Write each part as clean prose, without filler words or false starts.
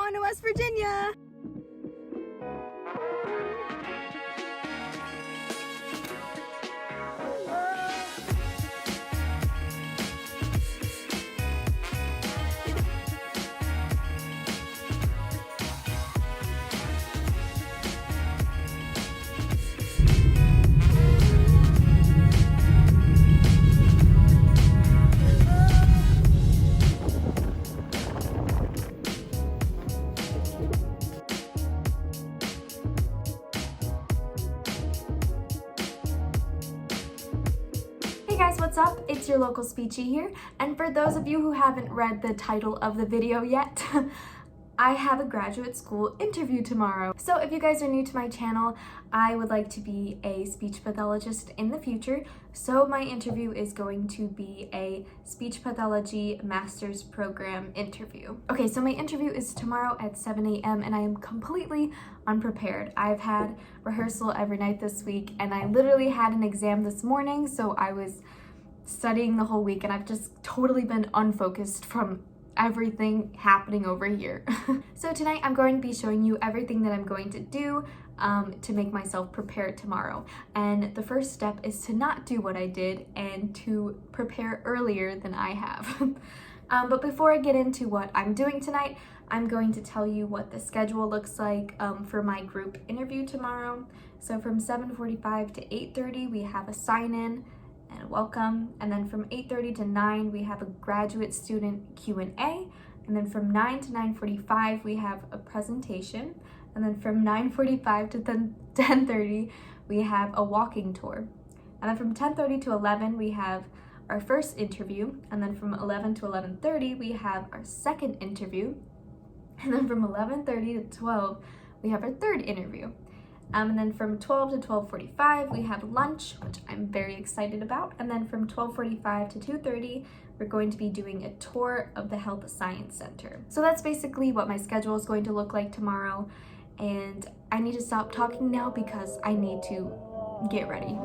going to West Virginia. Hey guys, what's up? It's your local Speechie here, and for those of you who haven't read the title of the video yet, I have a graduate school interview tomorrow. So if you guys are new to my channel, I would like to be a speech pathologist in the future, so my interview is going to be a speech pathology master's program interview. Okay, so my interview is tomorrow at 7 a.m. and I am completely unprepared. I've had rehearsal every night this week and I literally had an exam this morning, so I was studying the whole week and I've just totally been unfocused from everything happening over here. So tonight I'm going to be showing you everything that I'm going to do to make myself prepared tomorrow. And the first step is to not do what I did and to prepare earlier than I have. But before I get into what I'm doing tonight, I'm going to tell you what the schedule looks like for my group interview tomorrow. So from 7:45 to 8:30 we have a sign-in and a welcome, and then from 8:30 to 9 we have a graduate student Q&A, and then from 9 to 9:45 we have a presentation, and then from 9:45 to 10:30 we have a walking tour, and then from 10:30 to 11 we have our first interview, and then from 11 to 11:30 we have our second interview, and then from 11:30 to 12 we have our third interview. And then from 12 to 12:45 we have lunch, which I'm very excited about, and then from 12:45 to 2:30 we're going to be doing a tour of the Health Science Center. So that's basically what my schedule is going to look like tomorrow, and I need to stop talking now because I need to get ready.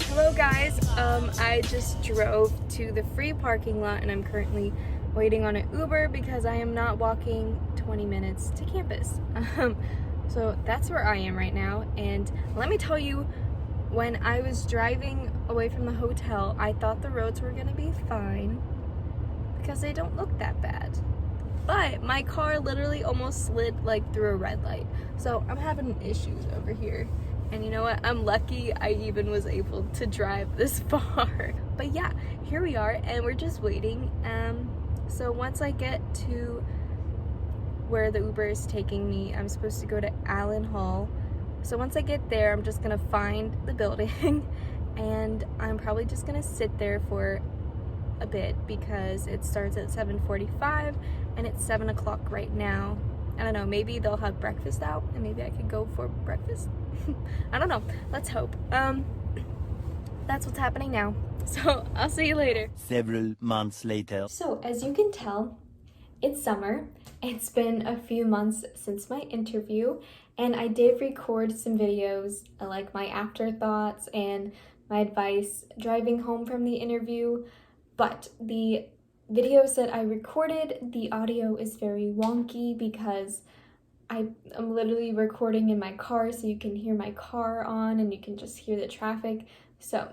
Hello guys, I just drove to the free parking lot and I'm currently waiting on an Uber because I am not walking 20 minutes to campus. So that's where I am right now, and let me tell you, when I was driving away from the hotel, I thought the roads were gonna be fine because they don't look that bad. But my car literally almost slid like through a red light. So I'm having issues over here. And you know what? I'm lucky I even was able to drive this far. But yeah, here we are and we're just waiting. So once I get to where the Uber is taking me, I'm supposed to go to Allen Hall. So once I get there, I'm just gonna find the building and I'm probably just gonna sit there for a bit because it starts at 7:45 and it's 7 o'clock right now. I don't know, maybe they'll have breakfast out and maybe I could go for breakfast. I don't know, let's hope. That's what's happening now. So I'll see you later. Several months later. So as you can tell, it's summer. It's been a few months since my interview, and I did record some videos like my afterthoughts and my advice driving home from the interview, but the videos that I recorded, the audio is very wonky because I'm literally recording in my car, so you can hear my car on and you can just hear the traffic. So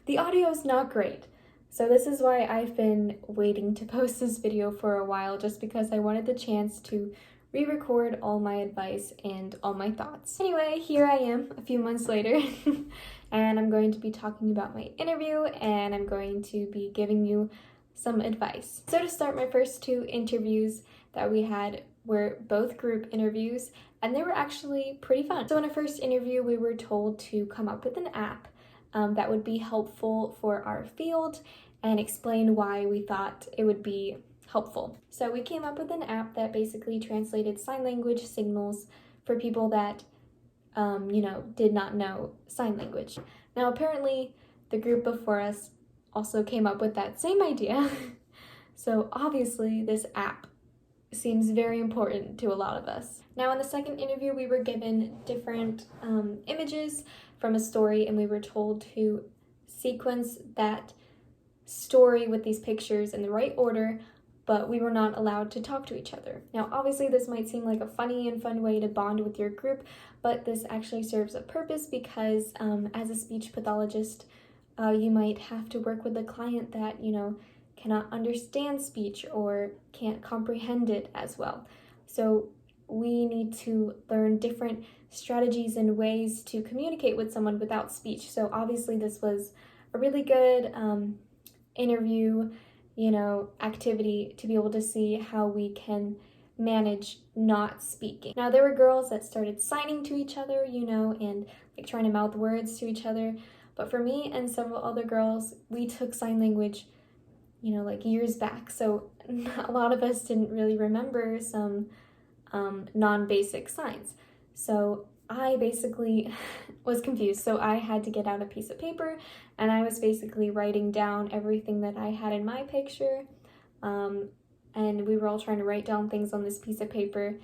the audio is not great. So this is why I've been waiting to post this video for a while, just because I wanted the chance to re-record all my advice and all my thoughts. Anyway, here I am a few months later and I'm going to be talking about my interview, and I'm going to be giving you some advice. So to start, my first 2 interviews that we had were both group interviews, and they were actually pretty fun. So in our first interview, we were told to come up with an app that would be helpful for our field and explain why we thought it would be helpful. So we came up with an app that basically translated sign language signals for people that, did not know sign language. Now, apparently, the group before us also came up with that same idea. So obviously, this app seems very important to a lot of us. Now, in the second interview, we were given different images from a story, and we were told to sequence that story with these pictures in the right order, but we were not allowed to talk to each other. Now, obviously, this might seem like a funny and fun way to bond with your group, but this actually serves a purpose because as a speech pathologist, you might have to work with a client that, cannot understand speech or can't comprehend it as well. So we need to learn different strategies and ways to communicate with someone without speech. So obviously this was a really good interview, activity to be able to see how we can manage not speaking. Now, there were girls that started signing to each other, and like trying to mouth words to each other. But for me and several other girls, we took sign language like years back. So a lot of us didn't really remember some non-basic signs. So I basically was confused. So I had to get out a piece of paper and I was basically writing down everything that I had in my picture. And we were all trying to write down things on this piece of paper.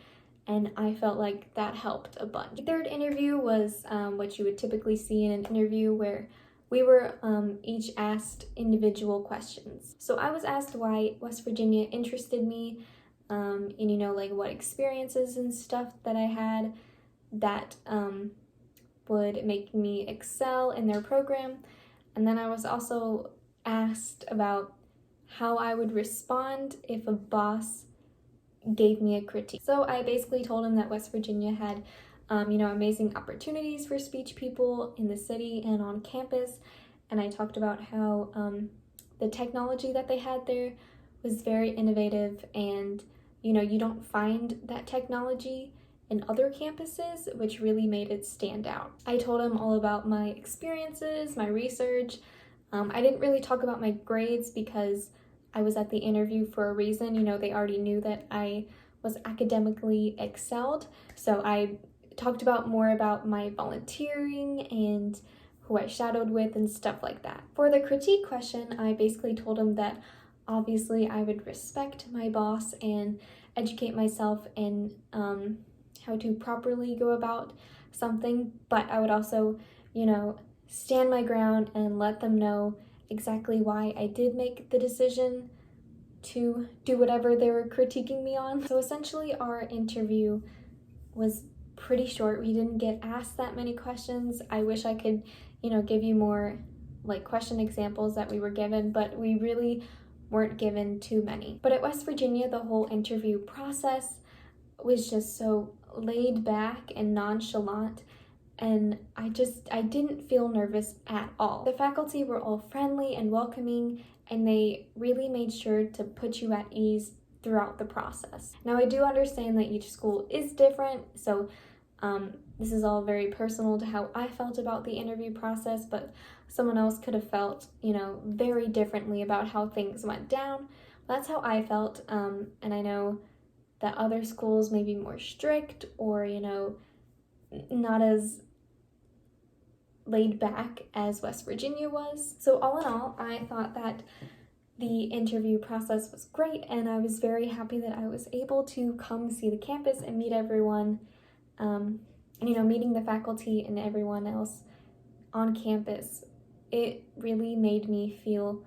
And I felt like that helped a bunch. The third interview was what you would typically see in an interview where we were each asked individual questions. So I was asked why West Virginia interested me, and like what experiences and stuff that I had that would make me excel in their program. And then I was also asked about how I would respond if a boss gave me a critique. So I basically told him that West Virginia had amazing opportunities for speech people in the city and on campus. And I talked about how the technology that they had there was very innovative, and you don't find that technology in other campuses, which really made it stand out. I told him all about my experiences, my research. I didn't really talk about my grades because I was at the interview for a reason. They already knew that I was academically excelled. So I talked about more about my volunteering and who I shadowed with and stuff like that. For the critique question, I basically told him that obviously I would respect my boss and educate myself in how to properly go about something, but I would also, stand my ground and let them know exactly why I did make the decision to do whatever they were critiquing me on. So essentially our interview was pretty short. We didn't get asked that many questions. I wish I could, give you more like question examples that we were given, but we really weren't given too many. But at West Virginia, the whole interview process was just so laid back and nonchalant, and I didn't feel nervous at all. The faculty were all friendly and welcoming, and they really made sure to put you at ease throughout the process. Now, I do understand that each school is different, so this is all very personal to how I felt about the interview process, but someone else could have felt, very differently about how things went down. That's how I felt, and I know that other schools may be more strict or, not as laid back as West Virginia was. So all in all, I thought that the interview process was great, and I was very happy that I was able to come see the campus and meet everyone, and meeting the faculty and everyone else on campus. It really made me feel,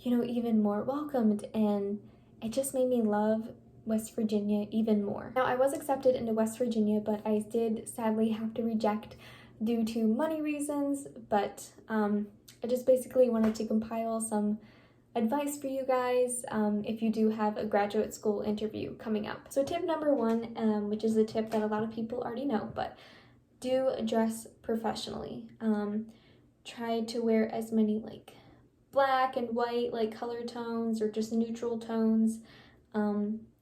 even more welcomed, and it just made me love West Virginia even more. Now, I was accepted into West Virginia, but I did sadly have to reject due to money reasons, but I just basically wanted to compile some advice for you guys if you do have a graduate school interview coming up. So tip number 1, which is a tip that a lot of people already know, but do dress professionally. Try to wear as many black and white, like color tones, or just neutral tones.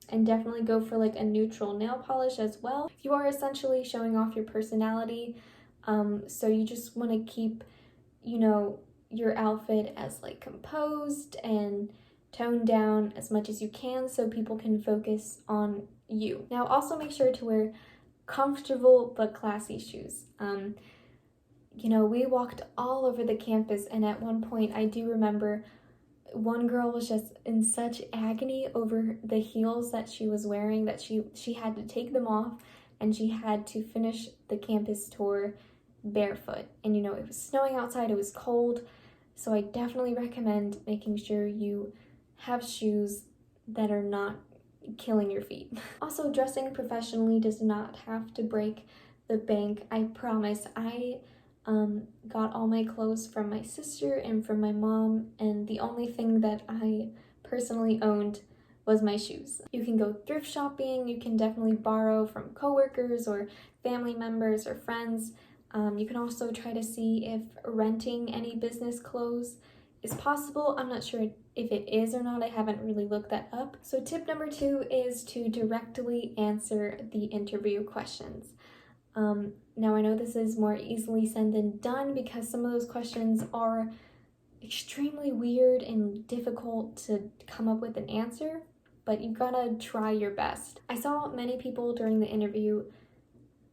And definitely go for like a neutral nail polish as well. You are essentially showing off your personality, so you just want to keep, you know, your outfit as like composed and toned down as much as you can so people can focus on you. Now also make sure to wear comfortable but classy shoes. You know, we walked all over the campus, and at one point I do remember one girl was just in such agony over the heels that she was wearing that she had to take them off, and she had to finish the campus tour barefoot. And you know, it was snowing outside, it was cold, so I definitely recommend making sure you have shoes that are not killing your feet. Also, dressing professionally does not have to break the bank. I promise. I got all my clothes from my sister and from my mom, and the only thing that I personally owned was my shoes. You can go thrift shopping, you can definitely borrow from coworkers or family members or friends. You can also try to see if renting any business clothes is possible. I'm not sure if it is or not. I haven't really looked that up. So tip number 2 is to directly answer the interview questions. Now I know this is more easily said than done because some of those questions are extremely weird and difficult to come up with an answer, but you gotta try your best. I saw many people during the interview,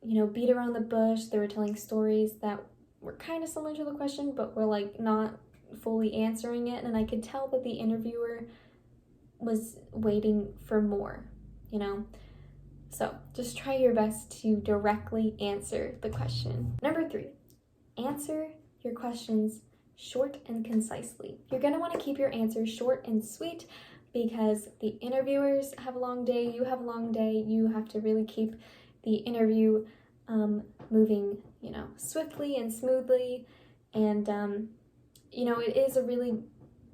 you know, beat around the bush. They were telling stories that were kind of similar to the question, but were like not fully answering it, and I could tell that the interviewer was waiting for more, you know? So just try your best to directly answer the question. Number 3, answer your questions short and concisely. You're gonna wanna keep your answers short and sweet because the interviewers have a long day, you have a long day, you have to really keep the interview moving, you know, swiftly and smoothly. And, you know, it is a really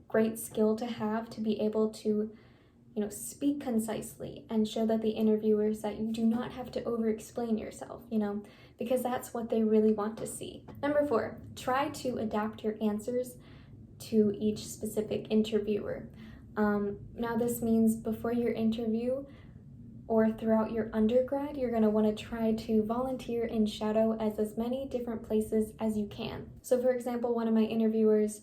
great skill to have, to be able to, you know, speak concisely and show that the interviewers that you do not have to over-explain yourself, you know, because that's what they really want to see. Number 4, try to adapt your answers to each specific interviewer. Now this means before your interview or throughout your undergrad, you're gonna wanna try to volunteer and shadow as many different places as you can. So for example, one of my interviewers,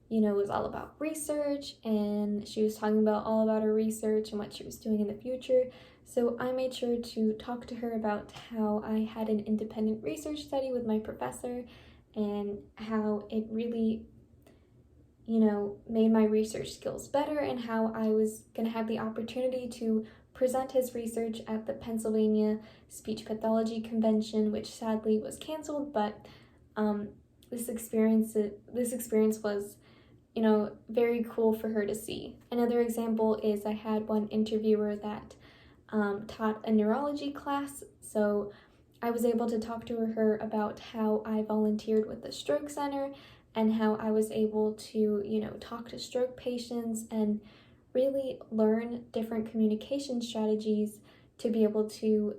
you know, was all about research, and she was talking about all about her research and what she was doing in the future. So I made sure to talk to her about how I had an independent research study with my professor and how it really, you know, made my research skills better, and how I was gonna have the opportunity to present his research at the Pennsylvania Speech Pathology Convention, which sadly was canceled, but this experience was, you know, very cool for her to see. Another example is I had one interviewer that taught a neurology class, so I was able to talk to her about how I volunteered with the stroke center and how I was able to, you know, talk to stroke patients and really learn different communication strategies to be able to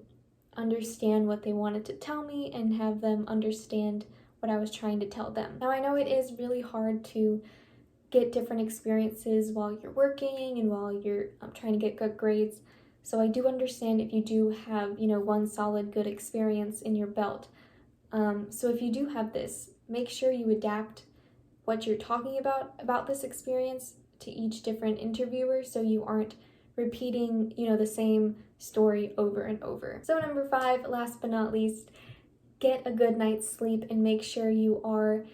understand what they wanted to tell me and have them understand what I was trying to tell them. Now I know it is really hard to get different experiences while you're working and while you're trying to get good grades. So I do understand if you do have, you know, one solid good experience in your belt. So if you do have this, make sure you adapt what you're talking about this experience to each different interviewer so you aren't repeating, you know, the same story over and over. So number 5, last but not least, get a good night's sleep and make sure you are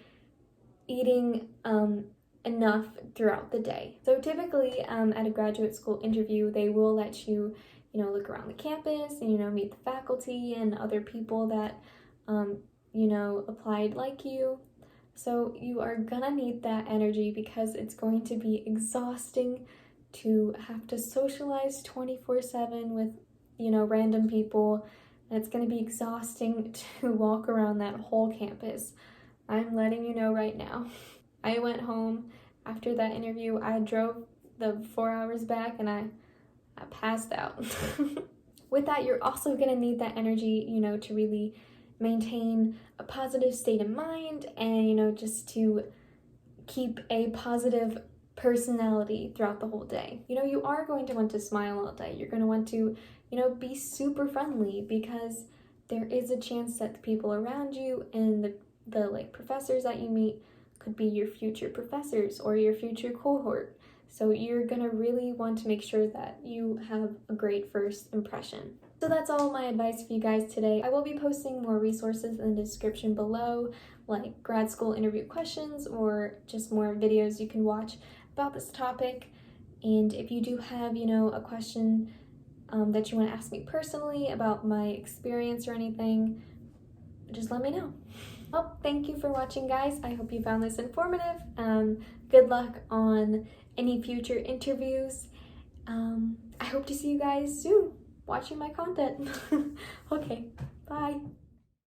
eating enough throughout the day. So typically at a graduate school interview, they will let you, you know, look around the campus and, you know, meet the faculty and other people that, you know, applied like you. So you are gonna need that energy because it's going to be exhausting to have to socialize 24/7 with, you know, random people, and it's gonna be exhausting to walk around that whole campus. I'm letting you know right now. I went home after that interview. I drove the 4 hours back and I passed out. With that, you're also gonna need that energy, you know, to really maintain a positive state of mind and, you know, just to keep a positive personality throughout the whole day. You know, you are going to want to smile all day. You're going to want to, you know, be super friendly, because there is a chance that the people around you and the like professors that you meet could be your future professors or your future cohort. So you're gonna really want to make sure that you have a great first impression. So that's all my advice for you guys today. I will be posting more resources in the description below, like grad school interview questions or just more videos you can watch about this topic. And if you do have, you know, a question that you want to ask me personally about my experience or anything, just let me know. Well, thank you for watching, guys. I hope you found this informative. Good luck on any future interviews. I hope to see you guys soon watching my content. Okay, bye.